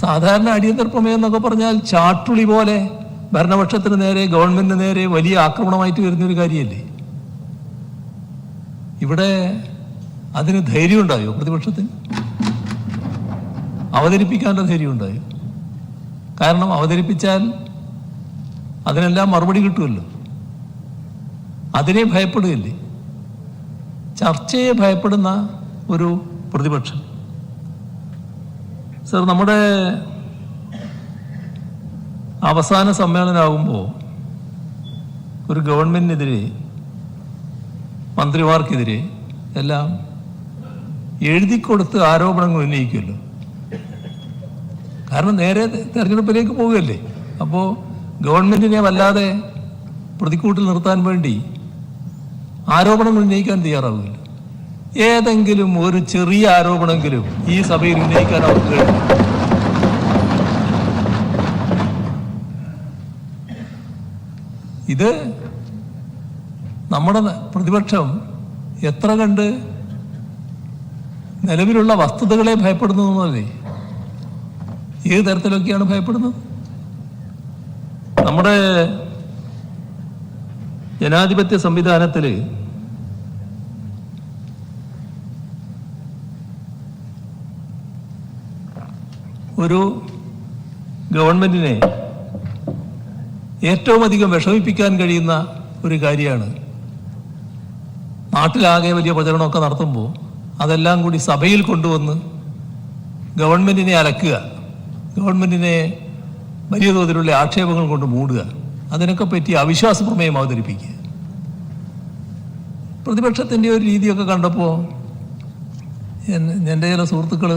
സാധാരണ അടിയന്തര പ്രമേയം എന്നൊക്കെ പറഞ്ഞാൽ ചാട്ടുളി പോലെ ഭരണപക്ഷത്തിന് നേരെ, ഗവൺമെന്റിന് നേരെ വലിയ ആക്രമണമായിട്ട് വരുന്നൊരു കാര്യമല്ലേ. ഇവിടെ അതിന് ധൈര്യം ഉണ്ടായോ? പ്രതിപക്ഷത്തിന് അവതരിപ്പിക്കാനുള്ള ധൈര്യം ഉണ്ടായോ? കാരണം അവതരിപ്പിച്ചാൽ അതിനെല്ലാം മറുപടി കിട്ടുമല്ലോ. അതിനെ ഭയപ്പെടുകയല്ലേ. ചർച്ചയെ ഭയപ്പെടുന്ന ഒരു പ്രതിപക്ഷം. സർ, നമ്മുടെ അവസാന സമ്മേളനമാകുമ്പോൾ ഒരു ഗവൺമെന്റിനെതിരെ, മന്ത്രിമാർക്കെതിരെ എല്ലാം എഴുതിക്കൊടുത്ത് ആരോപണങ്ങൾ ഉന്നയിക്കുമല്ലോ. കാരണം നേരെ തെരഞ്ഞെടുപ്പിലേക്ക് പോവുകയല്ലേ. അപ്പോൾ ഗവൺമെന്റിനെ വല്ലാതെ പ്രതിക്കൂട്ടിൽ നിർത്താൻ വേണ്ടി ആരോപണങ്ങൾ ഉന്നയിക്കാൻ തയ്യാറാവില്ല. ഏതെങ്കിലും ഒരു ചെറിയ ആരോപണമെങ്കിലും ഈ സഭയിൽ ഉന്നയിക്കാൻ അവർക്ക് കഴിയും. ഇത് നമ്മുടെ പ്രതിപക്ഷം എത്ര കണ്ട് നിലവിലുള്ള വസ്തുതകളെ ഭയപ്പെടുന്നതെന്നല്ലേ. ഏത് തരത്തിലൊക്കെയാണ് ഭയപ്പെടുന്നത്? നമ്മുടെ ജനാധിപത്യ സംവിധാനത്തിൽ ഒരു ഗവൺമെന്റിനെ ഏറ്റവും അധികം വിഷമിപ്പിക്കാൻ കഴിയുന്ന ഒരു കാര്യമാണ് നാട്ടിലാകെ വലിയ പ്രചരണമൊക്കെ നടത്തുമ്പോൾ അതെല്ലാം കൂടി സഭയിൽ കൊണ്ടുവന്ന് ഗവൺമെന്റിനെ അലക്കുക, ഗവൺമെന്റിനെ വലിയ തോതിലുള്ള ആക്ഷേപങ്ങൾ കൊണ്ട് മൂടുക, അതിനൊക്കെ പറ്റി അവിശ്വാസ പ്രമേയം അവതരിപ്പിക്കുക. പ്രതിപക്ഷത്തിൻ്റെ ഒരു രീതിയൊക്കെ കണ്ടപ്പോൾ എൻ്റെ ചില സുഹൃത്തുക്കൾ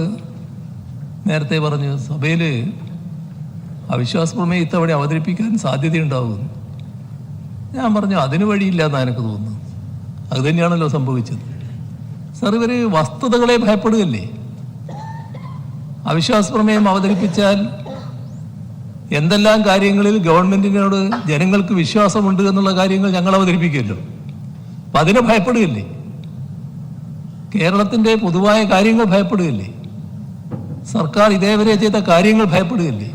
നേരത്തെ പറഞ്ഞു, സഭയിൽ അവിശ്വാസ പ്രമേയം ഇത്തവണ അവതരിപ്പിക്കാൻ സാധ്യതയുണ്ടാവും. ഞാൻ പറഞ്ഞു അതിന് വഴിയില്ല എന്നാണ് എനിക്ക് തോന്നുന്നത്. അത് തന്നെയാണല്ലോ സംഭവിച്ചത്. സാർ, ഇവർ വസ്തുതകളെ ഭയപ്പെടുകയല്ലേ. അവിശ്വാസ പ്രമേയം അവതരിപ്പിച്ചാൽ എന്തെല്ലാം കാര്യങ്ങളിൽ ഗവൺമെന്റിനോട് ജനങ്ങൾക്ക് വിശ്വാസമുണ്ട് എന്നുള്ള കാര്യങ്ങൾ ഞങ്ങൾ അവതരിപ്പിക്കുമല്ലോ. അപ്പം അതിനെ ഭയപ്പെടുകയല്ലേ. കേരളത്തിൻ്റെ പൊതുവായ കാര്യങ്ങൾ ഭയപ്പെടുകയല്ലേ. സർക്കാർ ഇതേവരെ ചെയ്ത കാര്യങ്ങൾ ഭയപ്പെടുകയല്ലേ.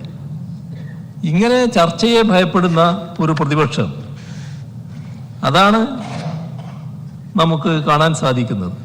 ഇങ്ങനെ ചർച്ചയെ ഭയപ്പെടുന്ന ഒരു പ്രതിപക്ഷം, അതാണ് നമുക്ക് കാണാൻ സാധിക്കുന്നത്.